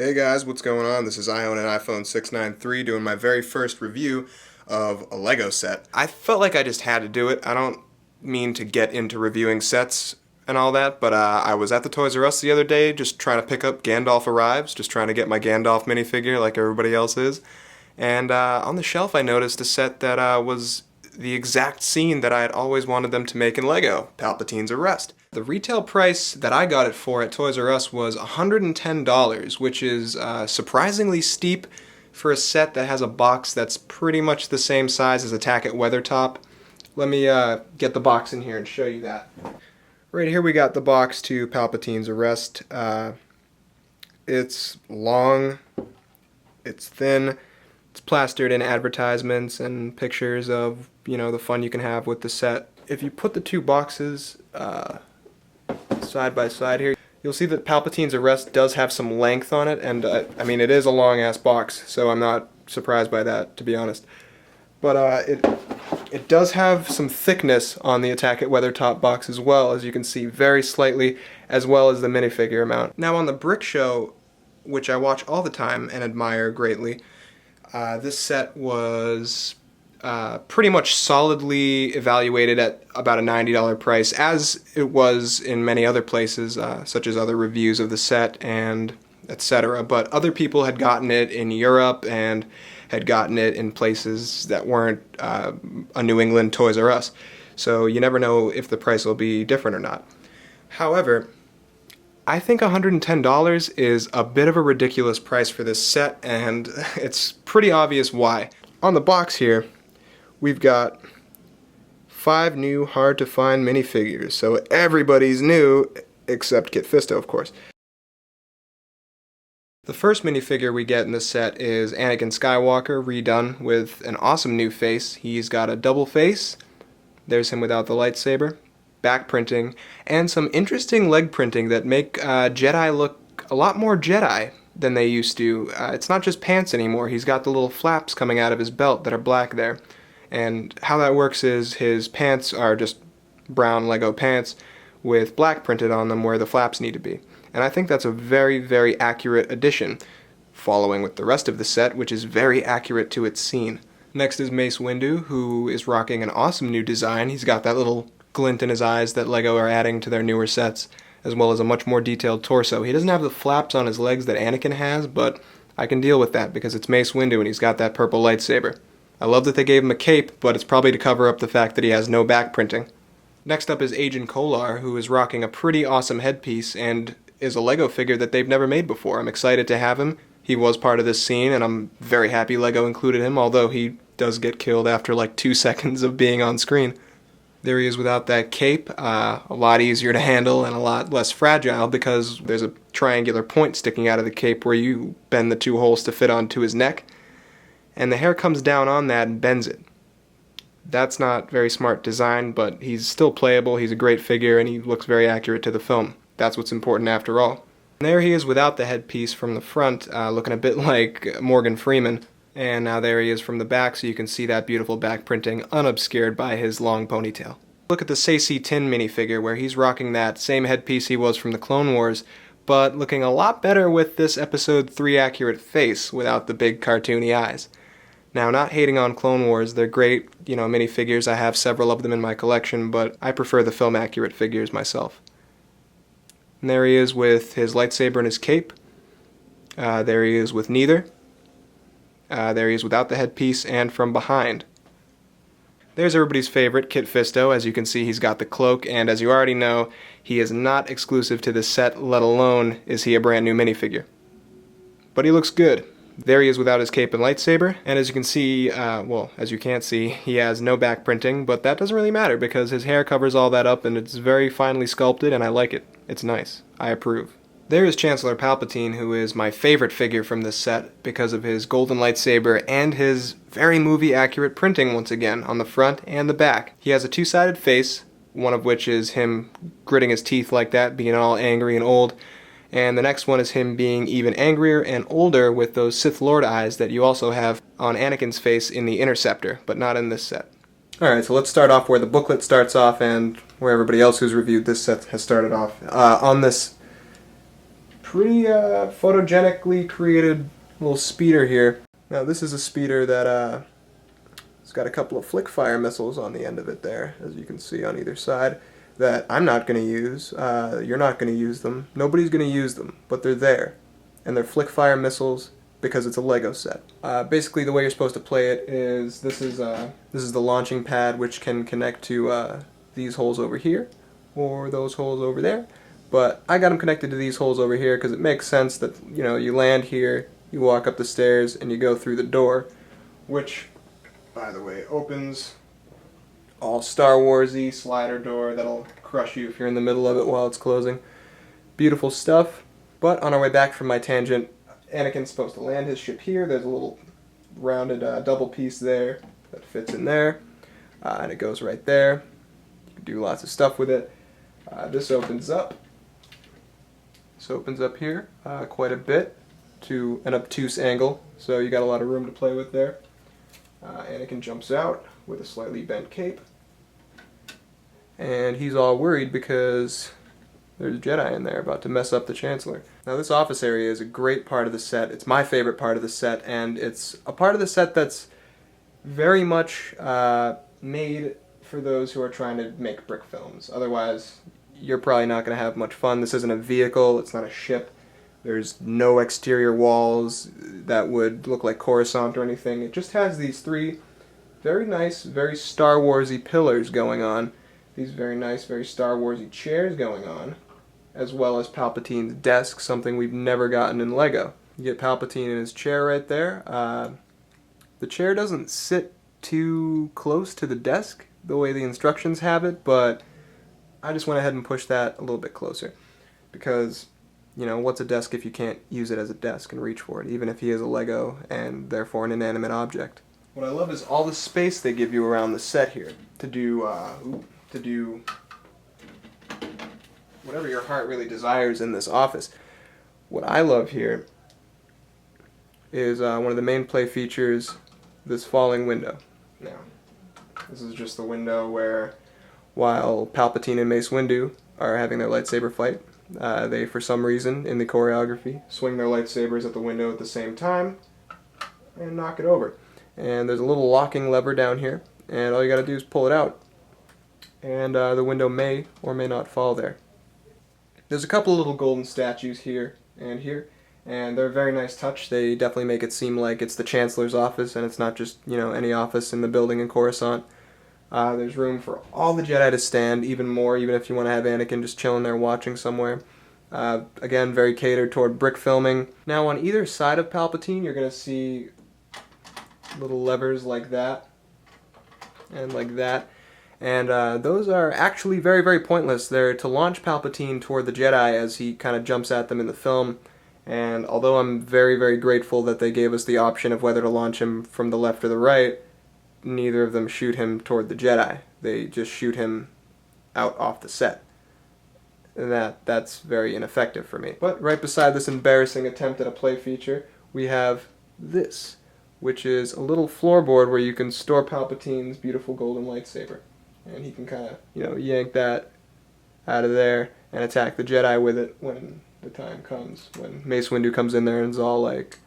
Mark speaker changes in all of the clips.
Speaker 1: Hey guys, what's going on? This is I own an iPhone 693 doing my very first review of a Lego set. I felt like I just had to do it. I don't mean to get into reviewing sets and all that, but I was at the Toys R Us the other day just trying to pick up Gandalf Arrives, just trying to get my Gandalf minifigure like everybody else is. And on the shelf I noticed a set that was the exact scene that I had always wanted them to make in Lego, Palpatine's arrest. The retail price that I got it for at Toys R Us was $110, which is surprisingly steep for a set that has a box that's pretty much the same size as Attack at Weathertop. Let me get the box in here and show you that. Right here we got the box to Palpatine's arrest. It's long, it's thin, it's plastered in advertisements and pictures of, the fun you can have with the set. If you put the two boxes side by side here, you'll see that Palpatine's arrest does have some length on it, and I mean, it is a long-ass box, so I'm not surprised by that, to be honest. But it does have some thickness on the Attack at Weathertop box as well, as you can see, very slightly, as well as the minifigure amount. Now on the Brick Show, which I watch all the time and admire greatly, this set was pretty much solidly evaluated at about a $90 price, as it was in many other places, such as other reviews of the set and etc. But other people had gotten it in Europe and had gotten it in places that weren't a New England Toys R Us. So you never know if the price will be different or not. However, I think $110 is a bit of a ridiculous price for this set, and it's pretty obvious why. On the box here, we've got 5 new hard-to-find minifigures, so everybody's new, except Kit Fisto, of course. The first minifigure we get in this set is Anakin Skywalker, redone with an awesome new face. He's got a double face, there's him without the lightsaber, back printing, and some interesting leg printing that make Jedi look a lot more Jedi than they used to. It's not just pants anymore, he's got the little flaps coming out of his belt that are black there. And how that works is his pants are just brown Lego pants with black printed on them where the flaps need to be. And I think that's a very, very accurate addition, following with the rest of the set, which is very accurate to its scene. Next is Mace Windu, who is rocking an awesome new design. He's got that little glint in his eyes that Lego are adding to their newer sets, as well as a much more detailed torso. He doesn't have the flaps on his legs that Anakin has, but I can deal with that because it's Mace Windu and he's got that purple lightsaber. I love that they gave him a cape, but it's probably to cover up the fact that he has no back printing. Next up is Agen Kolar, who is rocking a pretty awesome headpiece and is a Lego figure that they've never made before. I'm excited to have him. He was part of this scene, and I'm very happy Lego included him, although he does get killed after like 2 seconds of being on screen. There he is without that cape, a lot easier to handle and a lot less fragile because there's a triangular point sticking out of the cape where you bend the 2 holes to fit onto his neck, and the hair comes down on that and bends it. That's not very smart design, but he's still playable, he's a great figure, and he looks very accurate to the film. That's what's important after all. And there he is without the headpiece from the front, looking a bit like Morgan Freeman. And now there he is from the back, so you can see that beautiful back printing unobscured by his long ponytail. Look at the Saesee Tiin minifigure, where he's rocking that same headpiece he was from the Clone Wars, but looking a lot better with this Episode 3 accurate face without the big cartoony eyes. Now, not hating on Clone Wars, they're great, minifigures. I have several of them in my collection, but I prefer the film accurate figures myself. And there he is with his lightsaber and his cape. There he is with neither. There he is without the headpiece and from behind. There's everybody's favorite, Kit Fisto. As you can see, he's got the cloak, and as you already know, he is not exclusive to this set, let alone is he a brand new minifigure. But he looks good. There he is without his cape and lightsaber, and as you can see, as you can't see, he has no back printing, but that doesn't really matter because his hair covers all that up and it's very finely sculpted and I like it. It's nice. I approve. There is Chancellor Palpatine, who is my favorite figure from this set because of his golden lightsaber and his very movie-accurate printing once again on the front and the back. He has a 2-sided face, one of which is him gritting his teeth like that, being all angry and old, and the next one is him being even angrier and older with those Sith Lord eyes that you also have on Anakin's face in the Interceptor, but not in this set. Alright, so let's start off where the booklet starts off and where everybody else who's reviewed this set has started off. On this pretty photogenically created little speeder here. Now this is a speeder that it's got a couple of flick fire missiles on the end of it there, as you can see on either side, that I'm not going to use. You're not going to use them. Nobody's going to use them, but they're there. And they're flick fire missiles because it's a Lego set. Basically the way you're supposed to play it is this is the launching pad, which can connect to these holes over here or those holes over there. But I got them connected to these holes over here because it makes sense that, you know, you land here, you walk up the stairs, and you go through the door, which, by the way, opens all Star Wars-y slider door that'll crush you if you're in the middle of it while it's closing. Beautiful stuff. But on our way back from my tangent, Anakin's supposed to land his ship here. There's a little rounded double piece there that fits in there, and it goes right there. You can do lots of stuff with it. This opens up. This opens up here quite a bit to an obtuse angle, so you got a lot of room to play with there. Anakin jumps out with a slightly bent cape, and he's all worried because there's a Jedi in there about to mess up the Chancellor. Now this office area is a great part of the set. It's my favorite part of the set, and it's a part of the set that's very much made for those who are trying to make brick films. Otherwise, you're probably not going to have much fun. This isn't a vehicle, it's not a ship. There's no exterior walls that would look like Coruscant or anything. It just has these three very nice, very Star Wars-y pillars going on. These very nice, very Star Wars-y chairs going on, as well as Palpatine's desk, something we've never gotten in Lego. You get Palpatine in his chair right there. The chair doesn't sit too close to the desk the way the instructions have it, but I just went ahead and pushed that a little bit closer because, you know, what's a desk if you can't use it as a desk and reach for it, even if he is a Lego and therefore an inanimate object. What I love is all the space they give you around the set here to do whatever your heart really desires in this office. What I love here is one of the main play features, this falling window. Now, this is just the window where, while Palpatine and Mace Windu are having their lightsaber fight, they, for some reason, in the choreography, swing their lightsabers at the window at the same time and knock it over. And there's a little locking lever down here, and all you gotta do is pull it out, and the window may or may not fall there. There's a couple of little golden statues here, and they're a very nice touch. They definitely make it seem like it's the Chancellor's office, and it's not just, you know, any office in the building in Coruscant. There's room for all the Jedi to stand, even more, even if you want to have Anakin just chilling there watching somewhere. Again, very catered toward brick filming. Now, on either side of Palpatine, you're going to see little levers like that, and like that. And those are actually very, very pointless. They're to launch Palpatine toward the Jedi as he kind of jumps at them in the film. And although I'm very, very grateful that they gave us the option of whether to launch him from the left or the right, neither of them shoot him toward the Jedi. They just shoot him out off the set. And that's very ineffective for me. But right beside this embarrassing attempt at a play feature, we have this, which is a little floorboard where you can store Palpatine's beautiful golden lightsaber. And he can kind of, you know, yank that out of there and attack the Jedi with it when the time comes. When Mace Windu comes in there and is all like,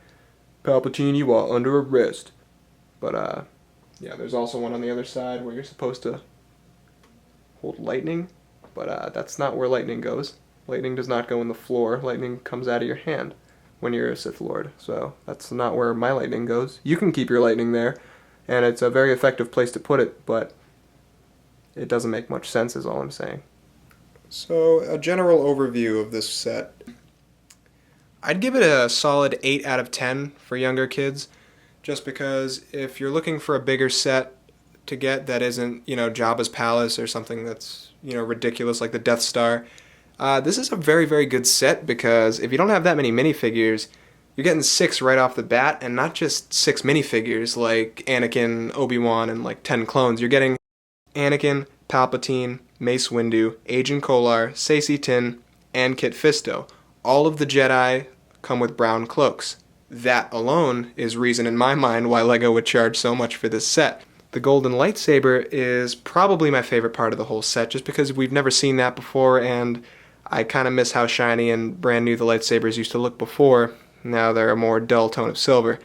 Speaker 1: "Palpatine, you are under arrest." But, yeah, there's also one on the other side where you're supposed to hold lightning. But that's not where lightning goes. Lightning does not go in the floor. Lightning comes out of your hand when you're a Sith Lord. So that's not where my lightning goes. You can keep your lightning there, and it's a very effective place to put it, but it doesn't make much sense is all I'm saying. So, a general overview of this set. I'd give it a solid 8 out of 10 for younger kids, just because if you're looking for a bigger set to get that isn't, you know, Jabba's palace or something that's, you know, ridiculous like the Death Star, this is a very, very good set because if you don't have that many minifigures, you're getting 6 right off the bat, and not just 6 minifigures like Anakin, Obi-Wan, and like 10 clones. You're getting Anakin, Palpatine, Mace Windu, Agen Kolar, Saesee Tiin, and Kit Fisto. All of the Jedi come with brown cloaks. That alone is reason in my mind why LEGO would charge so much for this set. The golden lightsaber is probably my favorite part of the whole set, just because we've never seen that before, and I kind of miss how shiny and brand new the lightsabers used to look before. Now they're a more dull tone of silver.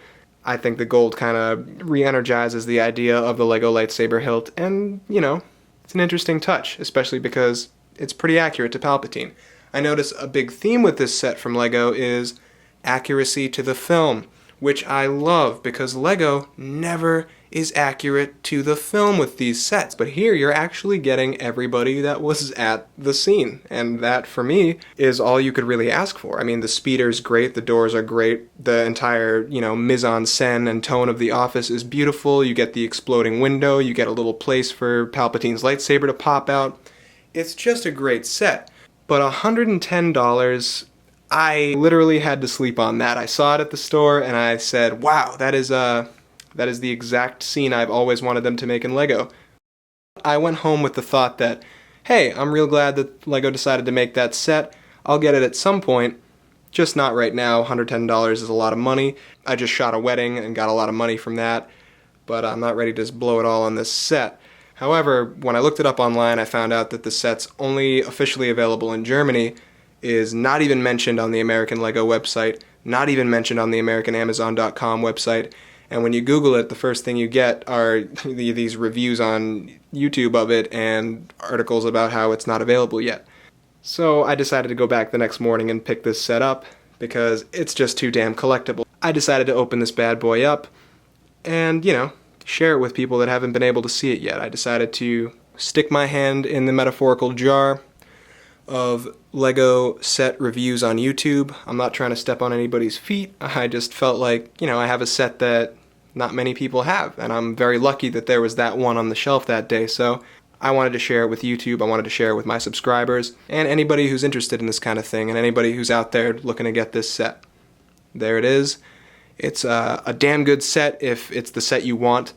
Speaker 1: I think the gold kind of re-energizes the idea of the Lego lightsaber hilt, and, you know, it's an interesting touch, especially because it's pretty accurate to Palpatine. I notice a big theme with this set from Lego is accuracy to the film, which I love because Lego never is accurate to the film with these sets. But here you're actually getting everybody that was at the scene, and that for me is all you could really ask for. I mean, the speeder's great, the doors are great, the entire, mise-en-scène and tone of the office is beautiful. You get the exploding window, you get a little place for Palpatine's lightsaber to pop out. It's just a great set. But $110, I literally had to sleep on that. I saw it at the store and I said, wow, that is the exact scene I've always wanted them to make in Lego. I went home with the thought that, hey, I'm real glad that Lego decided to make that set. I'll get it at some point, just not right now. $110 is a lot of money. I just shot a wedding and got a lot of money from that, but I'm not ready to just blow it all on this set. However, when I looked it up online, I found out that the set's only officially available in Germany, is not even mentioned on the American Lego website, not even mentioned on the American Amazon.com website, and when you Google it, the first thing you get are these reviews on YouTube of it and articles about how it's not available yet. So I decided to go back the next morning and pick this set up because it's just too damn collectible. I decided to open this bad boy up and, share it with people that haven't been able to see it yet. I decided to stick my hand in the metaphorical jar of Lego set reviews on YouTube. I'm not trying to step on anybody's feet. I just felt like, I have a set that not many people have, and I'm very lucky that there was that one on the shelf that day, so I wanted to share it with YouTube, I wanted to share it with my subscribers, and anybody who's interested in this kind of thing, and anybody who's out there looking to get this set. There it is. It's a damn good set if it's the set you want,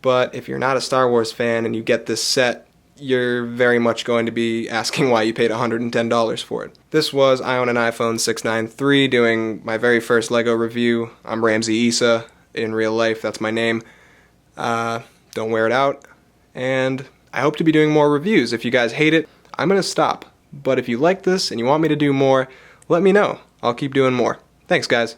Speaker 1: but if you're not a Star Wars fan and you get this set, you're very much going to be asking why you paid $110 for it. This was I Own an iPhone 693 doing my very first Lego review. I'm Ramsey Issa in real life, that's my name. Don't wear it out, and I hope to be doing more reviews. If you guys hate it, I'm gonna stop. But if you like this and you want me to do more, let me know. I'll keep doing more. Thanks, guys.